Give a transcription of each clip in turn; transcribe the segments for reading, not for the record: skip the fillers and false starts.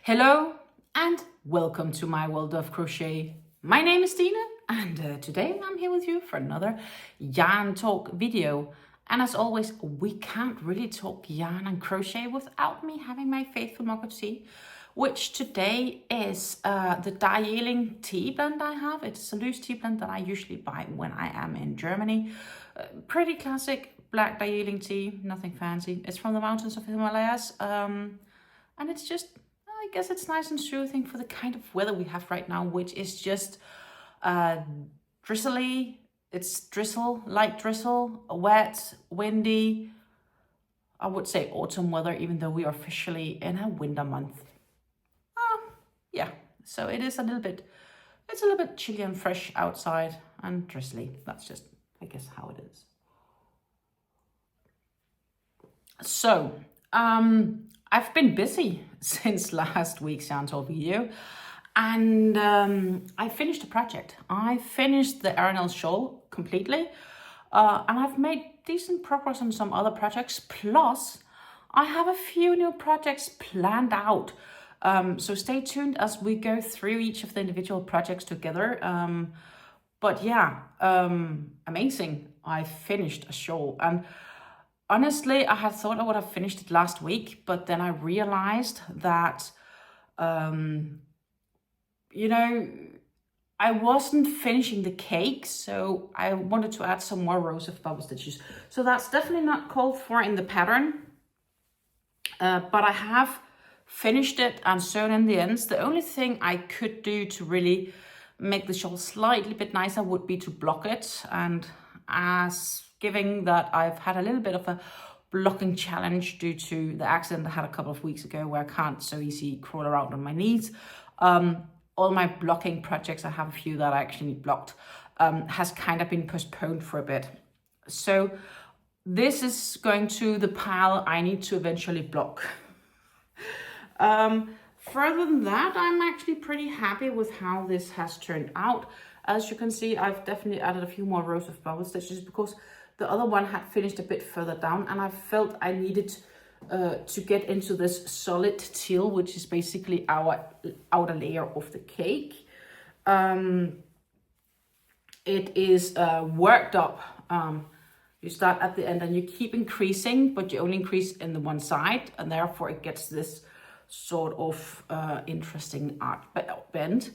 Hello and welcome to my world of crochet. My name is Tina and today I'm here with you for another yarn talk video. And as always, we can't really talk yarn and crochet without me having my faithful mug of tea, which today is the Darjeeling tea blend I have. It's a loose tea blend that I usually buy when I am in Germany. Pretty classic black Darjeeling tea, nothing fancy. It's from the mountains of Himalayas and it's just, I guess it's nice and soothing for the kind of weather we have right now, which is just drizzly. It's drizzle, light drizzle, wet, windy. I would say autumn weather, even though we are officially in a winter month. Yeah, so it is a little bit, it's a little bit chilly and fresh outside and drizzly. That's just, I guess, how it is. So, I've been busy since last week's yarn talk video, and I finished a project. I finished the Aranel Shawl completely, and I've made decent progress on some other projects. Plus, I have a few new projects planned out. So stay tuned as we go through each of the individual projects together. But yeah, amazing. I finished a shawl, and honestly, I had thought I would have finished it last week, but then I realized that, you know, I wasn't finishing the cake, so I wanted to add some more rows of bubble stitches. So that's definitely not called for in the pattern, but I have finished it and sewn in the ends. The only thing I could do to really make the shawl slightly bit nicer would be to block it, and as given that I've had a little bit of a blocking challenge due to the accident I had a couple of weeks ago where I can't so easy crawl around on my knees. All my blocking projects, I have a few that I actually blocked, has kind of been postponed for a bit. So this is going to the pile I need to eventually block. Further than that, I'm actually pretty happy with how this has turned out. As you can see, I've definitely added a few more rows of bubble stitches because the other one had finished a bit further down, and I felt I needed to get into this solid teal, which is basically our outer layer of the cake. It is worked up. You start at the end and you keep increasing, but you only increase in the one side, and therefore it gets this sort of interesting arc bend.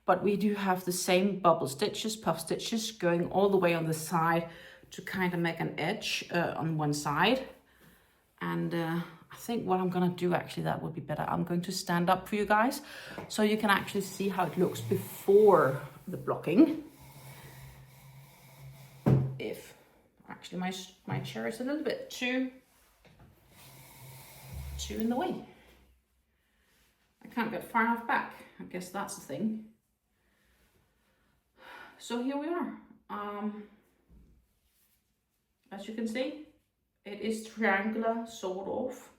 But we do have the same bubble stitches, puff stitches, going all the way on the side to kind of make an edge on one side. And I think what I'm gonna do, actually, that would be better. I'm going to stand up for you guys so you can actually see how it looks before the blocking. If actually my chair is a little bit too in the way. I can't get far enough back. I guess that's the thing. So here we are. As you can see, it is triangular, sort of.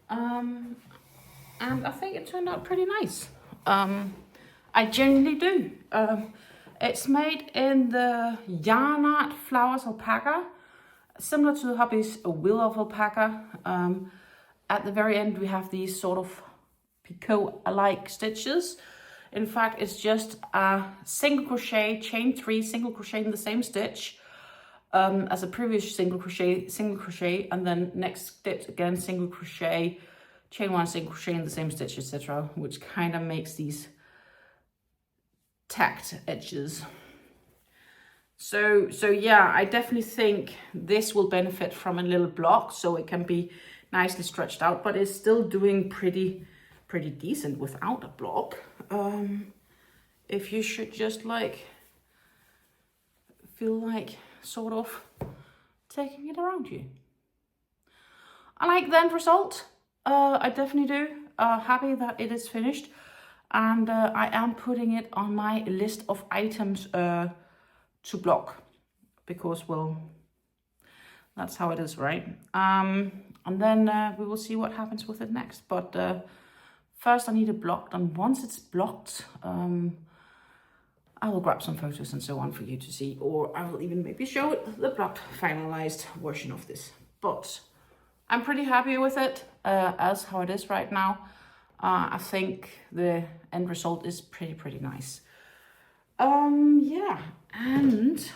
And I think it turned out pretty nice. I genuinely do. It's made in the YarnArt Flowers Alpaca, similar to the hubby's Wheel of Alpaca. At the very end, we have these sort of picot-alike stitches. In fact, it's just a single crochet, chain 3, single crochet in the same stitch as a previous single crochet, and then next stitch again, single crochet, chain 1, single crochet in the same stitch, etc., which kind of makes these tacked edges. So yeah, I definitely think this will benefit from a little block, so it can be nicely stretched out, but it's still doing pretty decent without a block. If you should just like feel like sort of taking it around you. I like the end result. I definitely do. Happy that it is finished, and I am putting it on my list of items to block because, well, that's how it is, right? And then we will see what happens with it next. But first I need it blocked, and once it's blocked, I will grab some photos and so on for you to see, or I will even maybe show it the blocked finalized version of this. But I'm pretty happy with it as how it is right now. I think the end result is pretty nice. Yeah, and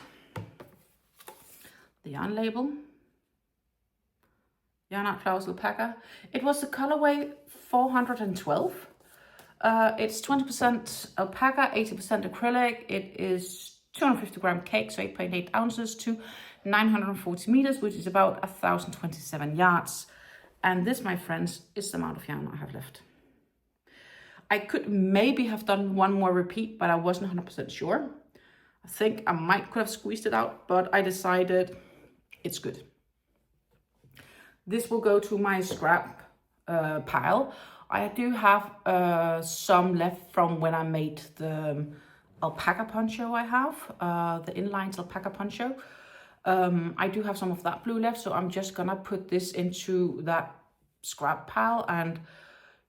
the yarn label, YarnArt Flowers Alpaca. It was the colorway 412. It's 20% alpaca, 80% acrylic. It is 250 gram cake, so 8.8 ounces to 940 meters, which is about 1,027 yards. And this, my friends, is the amount of yarn I have left. I could maybe have done one more repeat, but I wasn't 100% sure. I think I could have squeezed it out, but I decided it's good. This will go to my scrap pile. I do have some left from when I made the alpaca poncho I have, the inlines alpaca poncho. I do have some of that blue left, so I'm just gonna put this into that scrap pile, and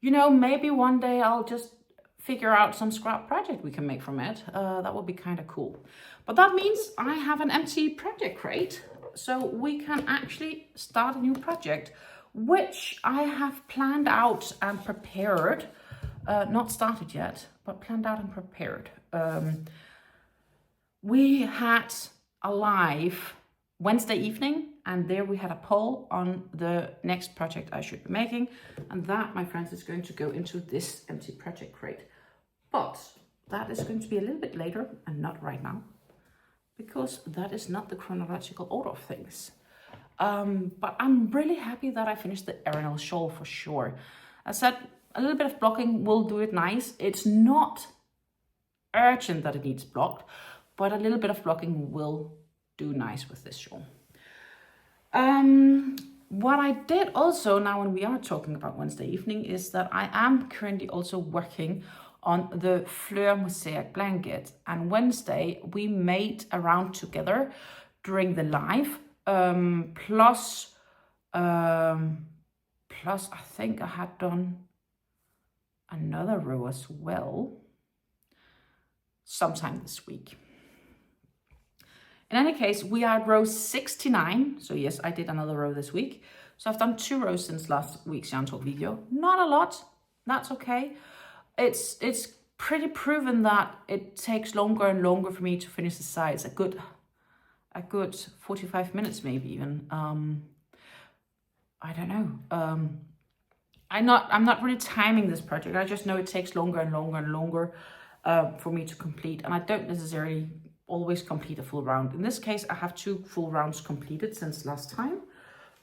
you know, maybe one day I'll just figure out some scrap project we can make from it. That would be kind of cool. But that means I have an empty project crate, so we can actually start a new project, which I have planned out and prepared. Not started yet, but planned out and prepared. We had a live Wednesday evening, and there we had a poll on the next project I should be making. And that, my friends, is going to go into this empty project crate. But that is going to be a little bit later and not right now, because that is not the chronological order of things. But I'm really happy that I finished the Aranel Shawl for sure. I said a little bit of blocking will do it nice. It's not urgent that it needs blocked, but a little bit of blocking will do nice with this shawl. What I did also, now when we are talking about Wednesday evening, is that I am currently also working on the Fleur Mosaic blanket. And Wednesday we made a round together during the live, plus I think I had done another row as well sometime this week. In any case, we are at row 69. So yes, I did another row this week. So I've done 2 rows since last week's Yarn Talk video. Not a lot, that's okay. It's pretty proven that it takes longer and longer for me to finish the sides. A good 45 minutes maybe even. I don't know. I'm not really timing this project. I just know it takes longer and longer and longer for me to complete. And I don't necessarily always complete a full round. In this case, I have 2 full rounds completed since last time.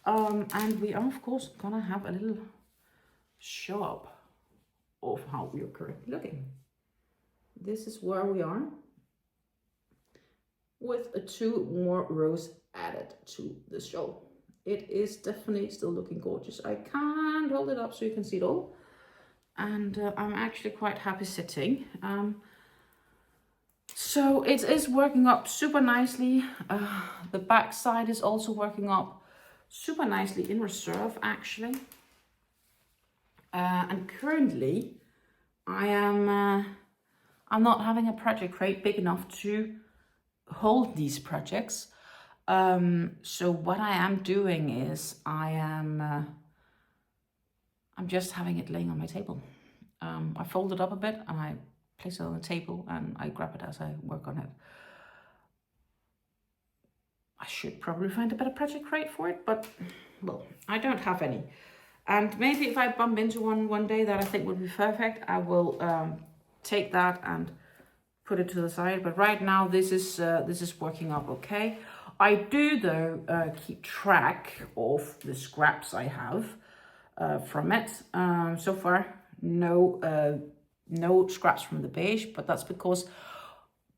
And we are, of course, gonna have a little show up of how we are currently looking. This is where we are with 2 more rows added to the shawl. It is definitely still looking gorgeous. I can't hold it up so you can see it all. And I'm actually quite happy sitting. So it is working up super nicely. The back side is also working up super nicely in reserve actually. And currently I'm not having a project crate big enough to hold these projects. So what I am doing is I'm just having it laying on my table. I fold it up a bit and I place it on the table and I grab it as I work on it. I should probably find a better project crate for it, but well, I don't have any. And maybe if I bump into one day that I think would be perfect, I will take that and put it to the side. But right now this is working up okay. I do though keep track of the scraps I have from it. So far no scraps from the beige, but that's because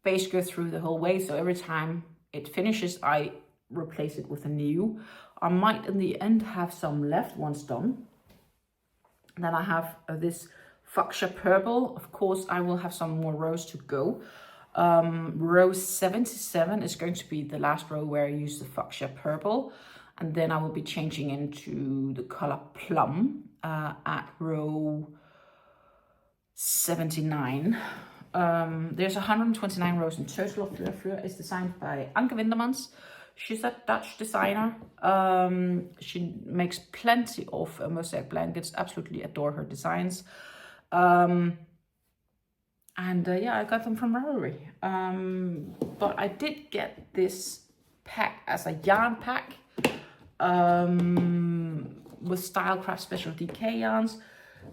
beige go through the whole way, so every time it finishes I replace it with a new. I might in the end have some left once done. Then I have this Fuchsia Purple. Of course I will have some more rows to go. Row 77 is going to be the last row where I use the Fuchsia Purple, and then I will be changing into the color Plum at row 79. There's 129 rows in total of Fleur. Fleur is designed by Anke Wintermans. She's a Dutch designer. She makes plenty of mosaic blankets. Absolutely adore her designs. Yeah, I got them from Ravelry. But I did get this pack as a yarn pack with Stylecraft Special DK yarns,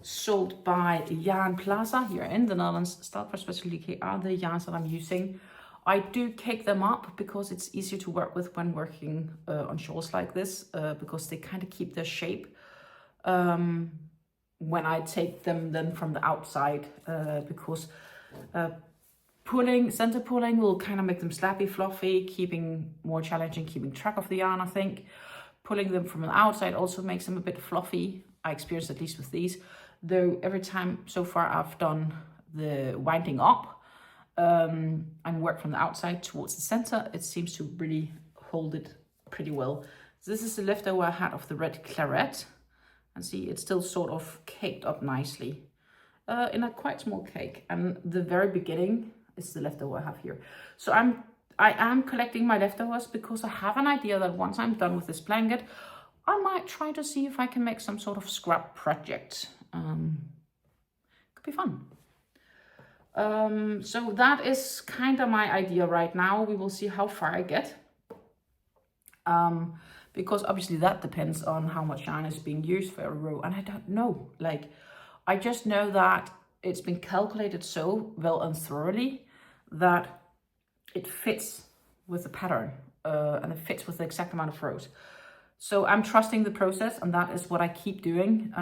sold by Yarn Plaza here in the Netherlands. Stylecraft Special DK are the yarns that I'm using. I do cake them up because it's easier to work with when working on shawls like this, because they kind of keep their shape when I take them then from the outside, because center pulling will kind of make them slappy, fluffy, more challenging keeping track of the yarn, I think. Pulling them from the outside also makes them a bit fluffy. I experienced at least with these, though every time so far I've done the winding up and work from the outside towards the center, it seems to really hold it pretty well. So this is the leftover I had of the red claret, and see it's still sort of caked up nicely in a quite small cake, and the very beginning is the leftover I have here. So I am collecting my leftovers because I have an idea that once I'm done with this blanket, I might try to see if I can make some sort of scrap project. Could be fun. So that is kind of my idea right now. We will see how far I get. Because obviously that depends on how much yarn is being used for a row. And I don't know, like, I just know that it's been calculated so well and thoroughly that it fits with the pattern and it fits with the exact amount of rows. So I'm trusting the process, and that is what I keep doing.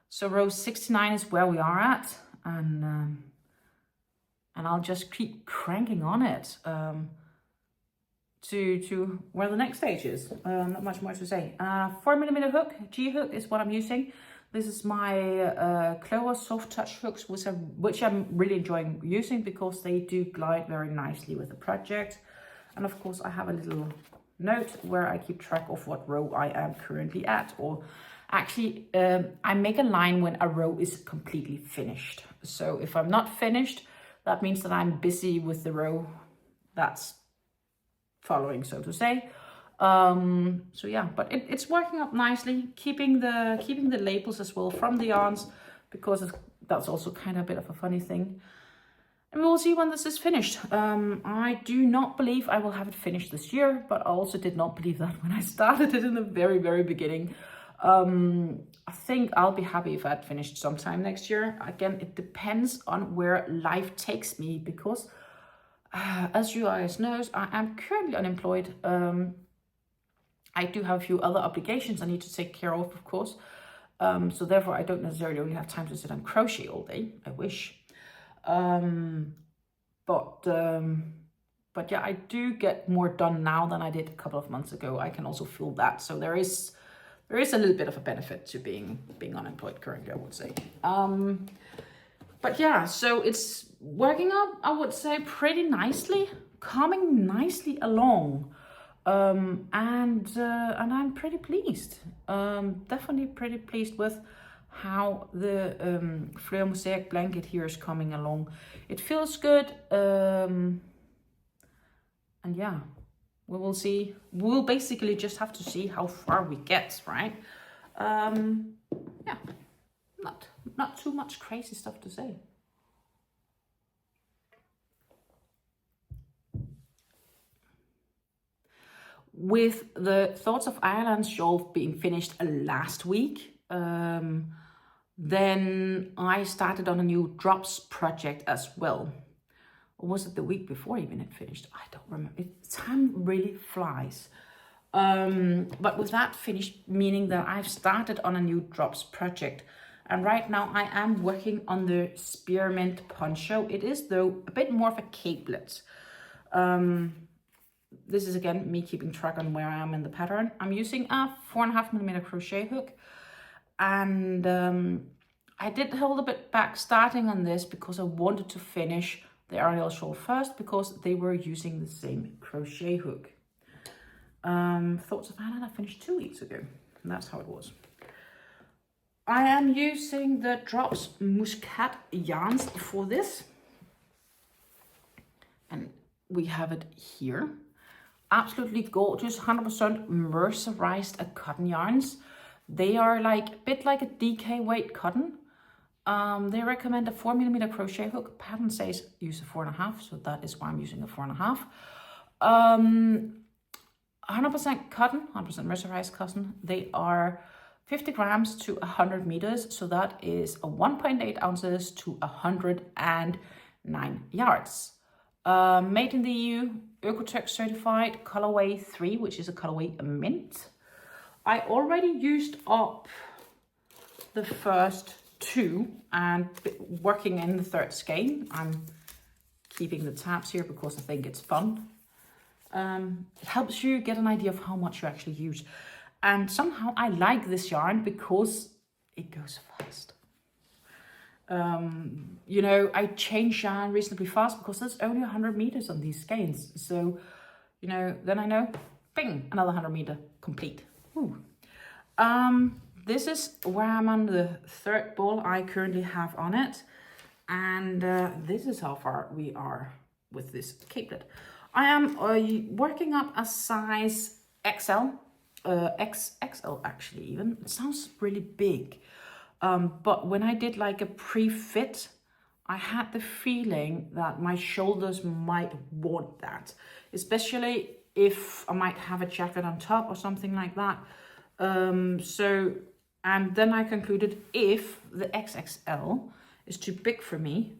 So row 69 is where we are at, and I'll just keep cranking on it to where the next stage is. Not much more to say. 4mm hook, G hook is what I'm using. This is my Clover soft touch hooks, which I'm really enjoying using because they do glide very nicely with the project. And of course I have a little note where I keep track of what row I am currently at, or actually I make a line when a row is completely finished. So if I'm not finished, that means that I'm busy with the row that's following, so to say. So yeah, but it's working up nicely, keeping the labels as well from the yarns, because that's also kind of a bit of a funny thing. And we will see when this is finished. I do not believe I will have it finished this year, but I also did not believe that when I started it in the very, very beginning. I think I'll be happy if I had finished sometime next year. Again, it depends on where life takes me, because as you guys know, I am currently unemployed. I do have a few other obligations I need to take care of course. So therefore I don't necessarily only have time to sit and crochet all day. I wish. But yeah, I do get more done now than I did a couple of months ago. I can also feel that. So there is a little bit of a benefit to being unemployed currently, I would say. But yeah, so it's working up, I would say, pretty nicely, coming nicely along. And I'm pretty pleased. Definitely pretty pleased with how the Fleur Mosaic blanket here is coming along. It feels good. And yeah, we will see. We'll basically just have to see how far we get, right? Yeah, not too much crazy stuff to say. With the Thoughts of Aranel Shawl being finished last week, then I started on a new Drops project as well. Or was it the week before even it finished? I don't remember. Time really flies. But with that finished, meaning that I've started on a new Drops project. And right now I am working on the Spearmint Poncho. It is, though, a bit more of a capelet. This is again me keeping track on where I am in the pattern. I'm using a 4.5mm crochet hook, and I did hold a bit back starting on this because I wanted to finish the Aranel Shawl first, because they were using the same crochet hook. Thoughts of Aranel I finished 2 weeks ago, and that's how it was. I am using the Drops Muskat yarns for this, and we have it here. Absolutely gorgeous, 100% mercerized cotton yarns. They are like a bit like a DK weight cotton, They recommend a 4mm crochet hook. Pattern says use a 4.5, so that is why I'm using a 4.5. 100% cotton, 100% mercerized cotton. They are 50 grams to 100 meters, so that is a 1.8 ounces to 109 yards. Made in the EU, Ökotech certified, colorway 3, which is a colorway mint. I already used up the first 2 and working in the third skein. I'm keeping the tabs here because I think it's fun. It helps you get an idea of how much you actually use. And somehow I like this yarn because it goes fast. You know, I change yarn reasonably fast because there's only 100 meters on these skeins. So, you know, then I know, bing, another 100 meter complete. Woo. This is where I'm on the third ball I currently have on it. And this is how far we are with this capelet. I am working up a size XL, XXL actually even. It sounds really big. But when I did like a pre-fit, I had the feeling that my shoulders might want that. Especially if I might have a jacket on top or something like that. And then I concluded if the XXL is too big for me,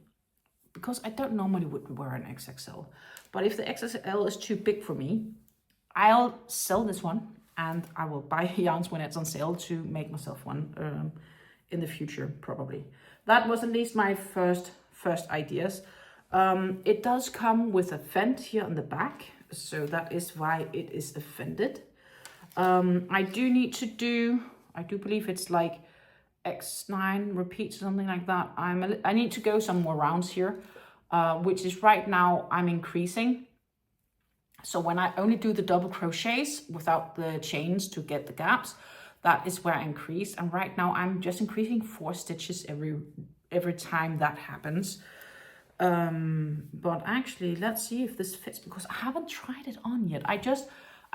because I don't normally would wear an XXL, but if the XXL is too big for me, I'll sell this one and I will buy yarns when it's on sale to make myself one in the future, probably. That was at least my first ideas. It does come with a fend here on the back, so that is why it is a fended. I do need to do, I do believe it's like X9 repeats, something like that. I need to go some more rounds here, which is right now I'm increasing. So when I only do the double crochets without the chains to get the gaps, that is where I increase. And right now I'm just increasing 4 stitches every time that happens. But actually, let's see if this fits, because I haven't tried it on yet. I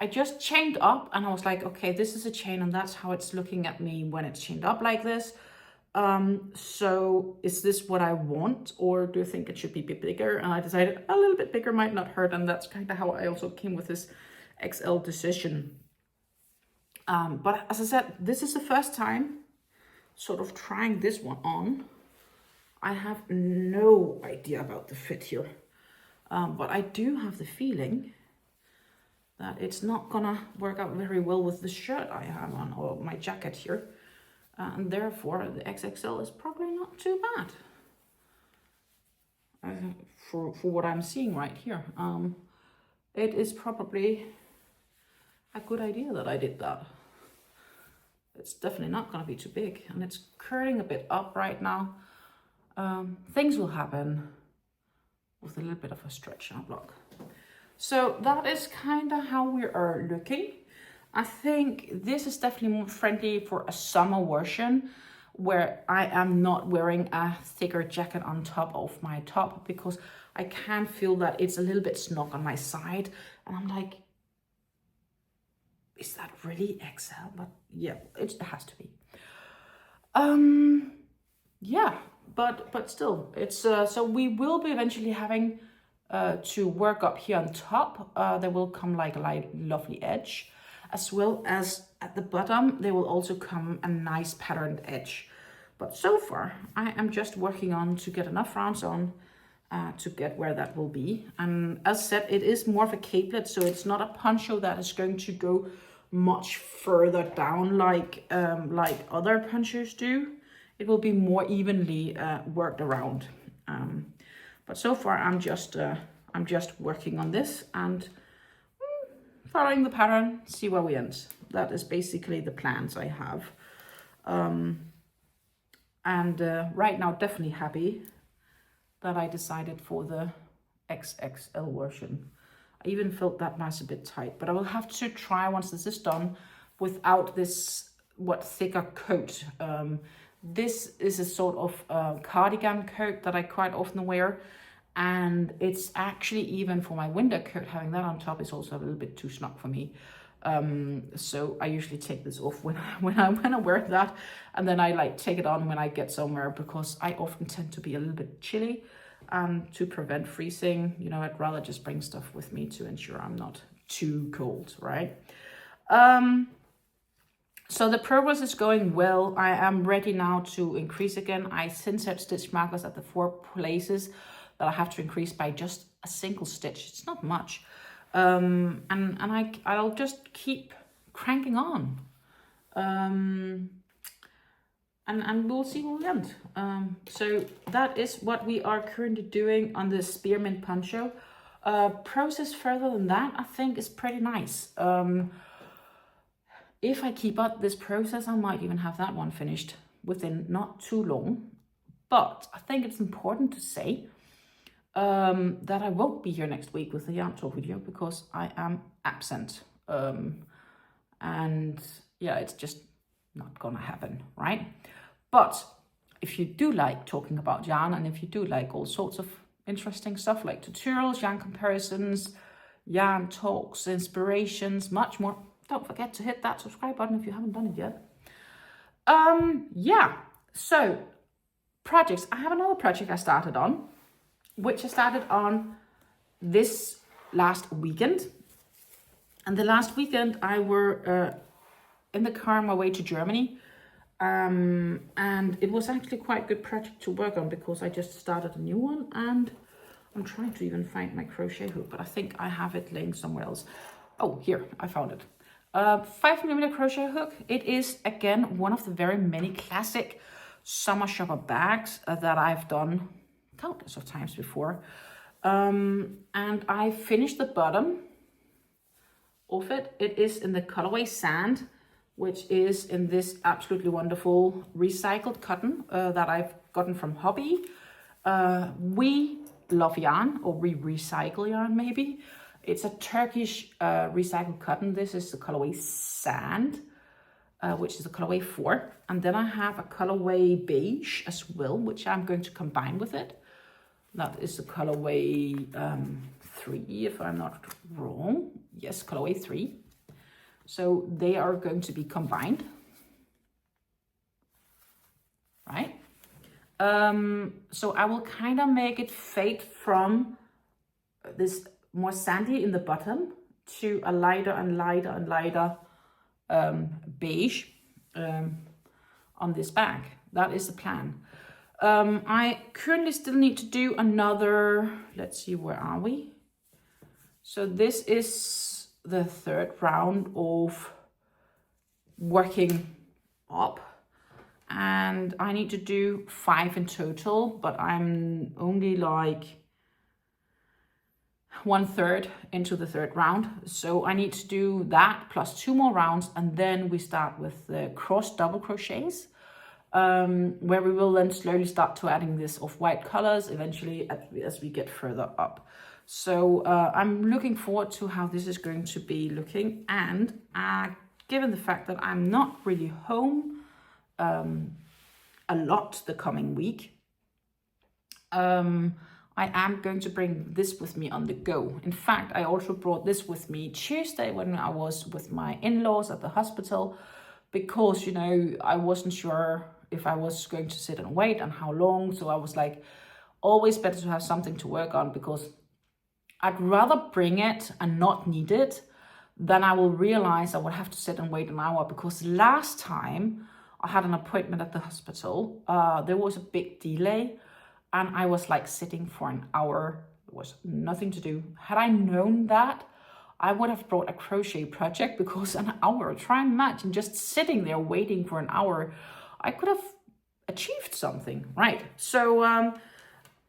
just chained up and I was like, okay, this is a chain and that's how it's looking at me when it's chained up like this. So is this what I want, or do you think it should be a bit bigger? And I decided a little bit bigger might not hurt, and that's kind of how I also came with this XL decision. But as I said, this is the first time sort of trying this one on. I have no idea about the fit here, but I do have the feeling that it's not gonna work out very well with the shirt I have on, or my jacket here. And therefore the XXL is probably not too bad for what I'm seeing right here. It is probably a good idea that I did that. It's definitely not gonna be too big, and it's curling a bit up right now. Things will happen with a little bit of a stretch and a block. So that is kind of how we are looking. I think this is definitely more friendly for a summer version where I am not wearing a thicker jacket on top of my top, because I can feel that it's a little bit snug on my side. And I'm like, is that really XL? But yeah, it has to be. Yeah, but still, it's so we will be eventually having to work up here on top. There will come like a lovely edge, as well as at the bottom there will also come a nice patterned edge. But so far I am just working on to get enough rounds on to get where that will be. And as said, it is more of a capelet, so it's not a poncho that is going to go much further down like other ponchos do. It will be more evenly worked around. But so far I'm just working on this and following the pattern, see where we end. That is basically the plans I have. Right now, definitely happy that I decided for the XXL version. I even felt that might a bit tight, but I will have to try once this is done without this thicker coat. This is a sort of cardigan coat that I quite often wear. And it's actually, even for my winter coat, having that on top is also a little bit too snug for me. So I usually take this off when I wear that, and then I like take it on when I get somewhere, because I often tend to be a little bit chilly. To prevent freezing, you know, I'd rather just bring stuff with me to ensure I'm not too cold, right? So the progress is going well. I am ready now to increase again. I since have stitch markers at the 4 places that I have to increase by just a single stitch. It's not much. And I'll just keep cranking on. And we'll see where we end. So that is what we are currently doing on the Spearmint Poncho. Process further than that, I think, is pretty nice. If I keep up this process, I might even have that one finished within not too long. But I think it's important to say that I won't be here next week with the yarn talk video, because I am absent. And yeah, it's just not gonna happen, right? But if you do like talking about yarn, and if you do like all sorts of interesting stuff like tutorials, yarn comparisons, yarn talks, inspirations, much more, don't forget to hit that subscribe button if you haven't done it yet. Yeah, so projects. I have another project I started on, which I started on this last weekend. And the last weekend I were in the car on my way to Germany. And it was actually quite a good project to work on, because I just started a new one, and I'm trying to even find my crochet hook, but I think I have it laying somewhere else. Oh, here, I found it. 5mm crochet hook. It is, again, one of the very many classic summer shopper bags that I've done countless of times before. And I finished the bottom of it. It is in the colorway Sand, which is in this absolutely wonderful recycled cotton that I've gotten from Hobby. We love yarn, or we recycle yarn maybe. It's a Turkish recycled cotton. This is the colorway Sand, which is the colorway 4. And then I have a colorway Beige as well, which I'm going to combine with it. That is the colorway 3, if I'm not wrong. Yes, colorway 3. So they are going to be combined, right? So I will kind of make it fade from this more sandy in the bottom to a lighter and lighter and lighter beige on this bag. That is the plan. I currently still need to do another, let's see, where are we? So this is the 3rd round of working up, and I need to do 5 in total, but I'm only like 1/3 into the 3rd round. So I need to do that plus 2 more rounds, and then we start with the cross double crochets, where we will then slowly start to adding this off-white colors eventually as we get further up. So I'm looking forward to how this is going to be looking, and given the fact that I'm not really home a lot the coming week, I am going to bring this with me on the go. In fact, I also brought this with me Tuesday when I was with my in-laws at the hospital, because, you know, I wasn't sure if I was going to sit and wait and how long. So I was like, always better to have something to work on, because I'd rather bring it and not need it than I will realize I would have to sit and wait an hour. Because last time I had an appointment at the hospital, there was a big delay, and I was like sitting for an hour. There was nothing to do. Had I known that, I would have brought a crochet project, because an hour, try and imagine just sitting there waiting for an hour. I could have achieved something, right? So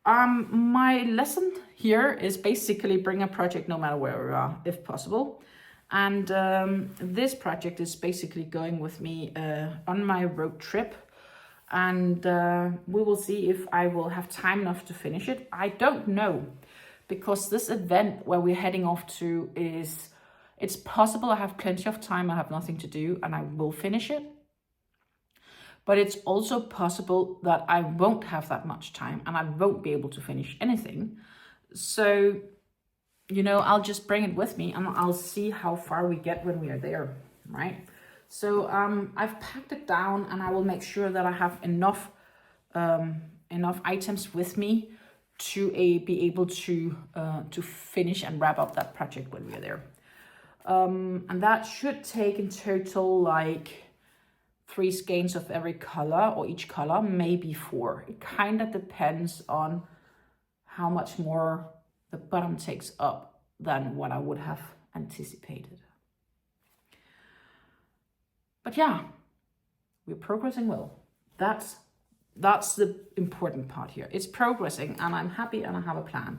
my lesson here is basically bring a project no matter where we are, if possible. And this project is basically going with me on my road trip. And we will see if I will have time enough to finish it. I don't know, because this event where we're heading off to it's possible I have plenty of time, I have nothing to do, and I will finish it. But it's also possible that I won't have that much time and I won't be able to finish anything. So you know, I'll just bring it with me and I'll see how far we get when we are there, right? So I've packed it down, and I will make sure that I have enough items with me to be able to finish and wrap up that project when we are there. And that should take in total like 3 skeins of every color, or each color, maybe 4. It kind of depends on how much more the bottom takes up than what I would have anticipated. But yeah, we're progressing well. That's the important part here. It's progressing, and I'm happy, and I have a plan.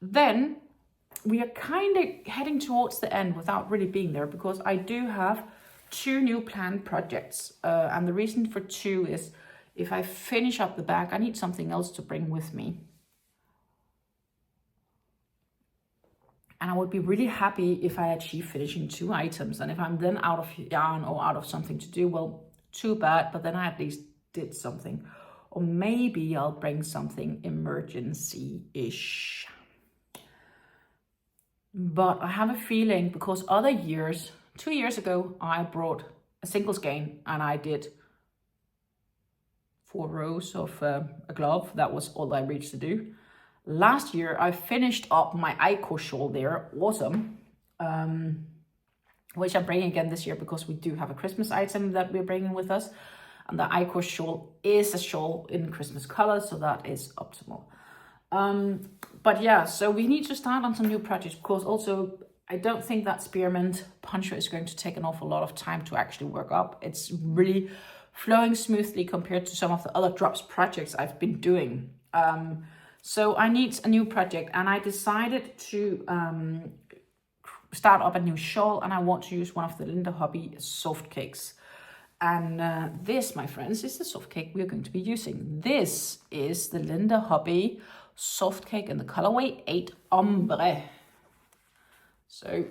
Then we are kind of heading towards the end without really being there, because I do have 2 new planned projects. And the reason for 2 is if I finish up the bag, I need something else to bring with me. And I would be really happy if I achieve finishing 2 items. And if I'm then out of yarn or out of something to do, well, too bad, but then I at least did something. Or maybe I'll bring something emergency-ish. But I have a feeling, because other years, 2 years ago, I brought a single skein and I did 4 rows of a glove. That was all I reached to do. Last year, I finished up my Aranel Shawl there, awesome, which I'm bringing again this year because we do have a Christmas item that we're bringing with us. And the Aranel Shawl is a shawl in Christmas colors, so that is optimal. But yeah, so we need to start on some new projects, because also I don't think that Spearmint Poncho is going to take an awful lot of time to actually work up. It's really flowing smoothly compared to some of the other Drops projects I've been doing. So I need a new project, and I decided to start up a new shawl, and I want to use one of the Linda Hobby soft cakes. And this, my friends, is the soft cake we are going to be using. This is the Linda Hobby soft cake in the colorway 8 Ombre. So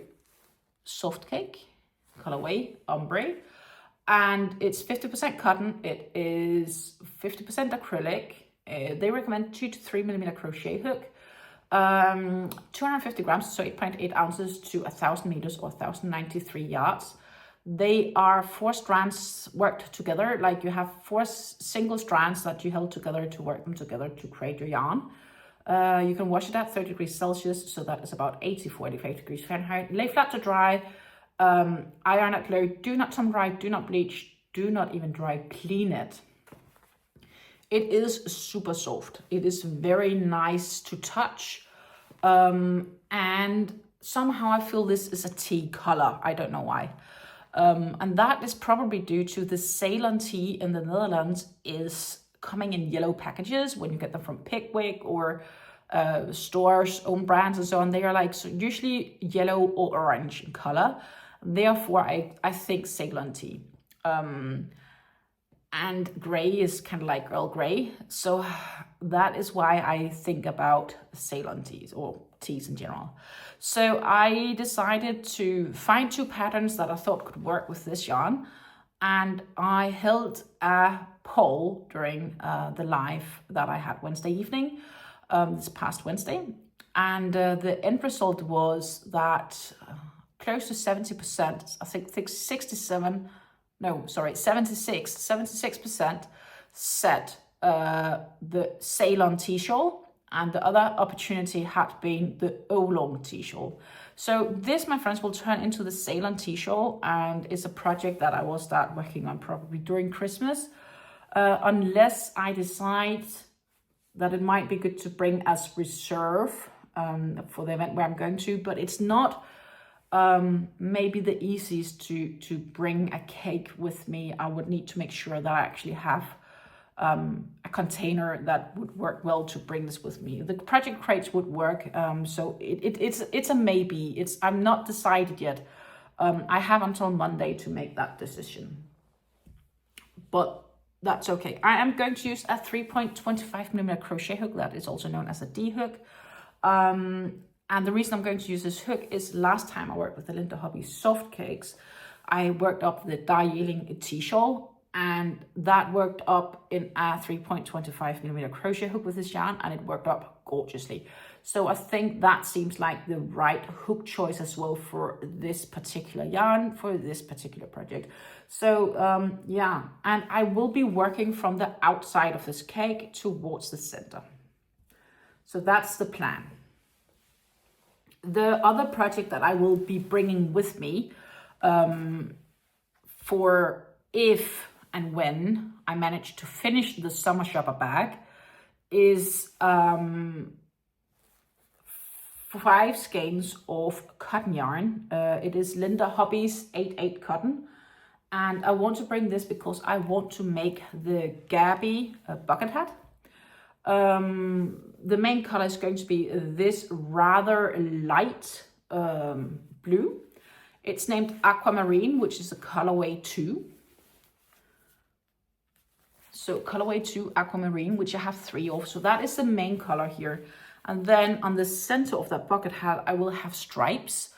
soft cake, colorway Ombre, and it's 50% cotton. It is 50% acrylic. They recommend 2 to 3 millimeter crochet hook, 250 grams, so 8.8 ounces to 1,000 meters or 1,093 yards. They are 4 strands worked together, like you have 4 single strands that you held together to work them together to create your yarn. You can wash it at 30 degrees Celsius, so that is about 85 degrees Fahrenheit. Lay flat to dry. Iron at low. Do not sun dry, do not bleach, do not even dry clean it. It is super soft. It is very nice to touch. And somehow I feel this is a tea color. I don't know why. And that is probably due to the CeylonTea in the Netherlands is coming in yellow packages when you get them from Pickwick or stores, own brands and so on. They are like usually yellow or orange in color. Therefore, I think CeylonTea. And gray is kind of like Earl Grey. So that is why I think about CeylonTeas or teas in general. So I decided to find 2 patterns that I thought could work with this yarn. And I held a poll during the live that I had Wednesday evening, this past Wednesday. And the end result was that close to 70%, I think 76% said the CeylonTea Shawl, and the other opportunity had been the CeylonTea Shawl. So this, my friends, will turn into the CeylonTea Shawl, and it's a project that I will start working on probably during Christmas, unless I decide that it might be good to bring as reserve for the event where I'm going to, but it's not maybe the easiest to bring a cake with me. I would need to make sure that I actually have a container that would work well to bring this with me. The project crates would work, so it's a maybe. I'm not decided yet. I have until Monday to make that decision, but that's okay. I am going to use a 3.25 millimeter crochet hook that is also known as a D hook. And the reason I'm going to use this hook is last time I worked with the Linda Hobby soft cakes, I worked up the DeniMade tea shawl, And that worked up in a 3.25mm crochet hook with this yarn, and it worked up gorgeously. So I think that seems like the right hook choice as well for this particular yarn, for this particular project. So yeah, and I will be working from the outside of this cake towards the center. So that's the plan. The other project that I will be bringing with me for if and when I manage to finish the summer shopper bag is 5 skeins of cotton yarn. It is Linda Hobbies 88 cotton, and I want to bring this because I want to make the Gabby bucket hat. The main color is going to be this rather light blue. It's named Aquamarine, which is a colorway 2. So colorway 2 Aquamarine, which I have 3 of. So that is the main color here. And then on the center of that bucket hat, I will have stripes.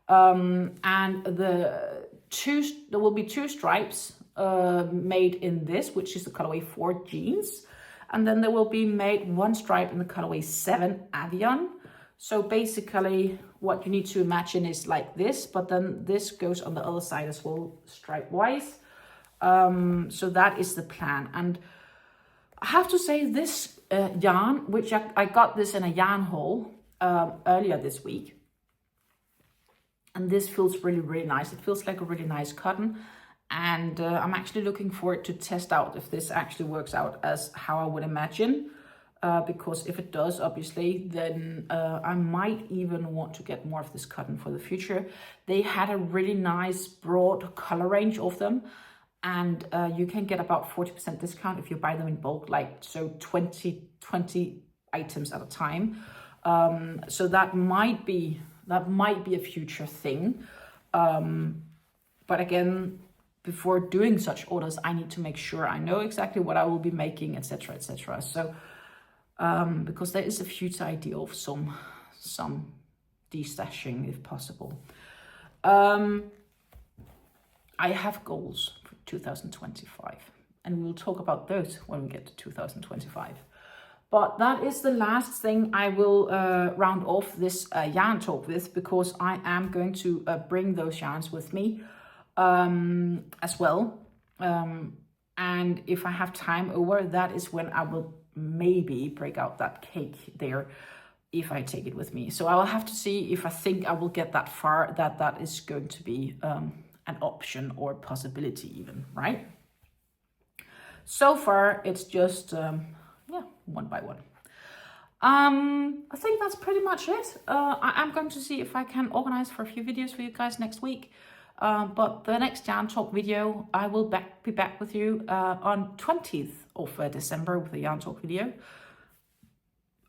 And there will be 2 stripes made in this, which is the colorway 4 Jeans. And then there will be made 1 stripe in the colorway 7 Avion. So basically what you need to imagine is like this, but then this goes on the other side as well, stripe-wise. So that is the plan. And I have to say this yarn, which I got this in a yarn haul earlier this week. And this feels really, really nice. It feels like a really nice cotton. And I'm actually looking forward to test out if this actually works out as how I would imagine. Because if it does, obviously, then I might even want to get more of this cotton for the future. They had a really nice broad color range of them. And you can get about 40% discount if you buy them in bulk, like so 20 items at a time. So that might be a future thing. But again, before doing such orders, I need to make sure I know exactly what I will be making, etc., etc. So because there is a future idea of some destashing if possible. I have goals for 2025, and we'll talk about those when we get to 2025. But that is the last thing I will round off this yarn talk with, because I am going to bring those yarns with me as well. And if I have time over, that is when I will maybe break out that cake there, if I take it with me. So I will have to see if I think I will get that far, that is going to be an option or possibility even, right? So far, it's just, yeah, one by one. I think that's pretty much it. I'm going to see if I can organize for a few videos for you guys next week. But the next yarn talk video, I will be back with you on 20th of December with a yarn talk video.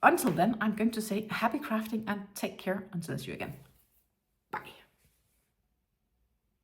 Until then, I'm going to say happy crafting and take care until I see you again.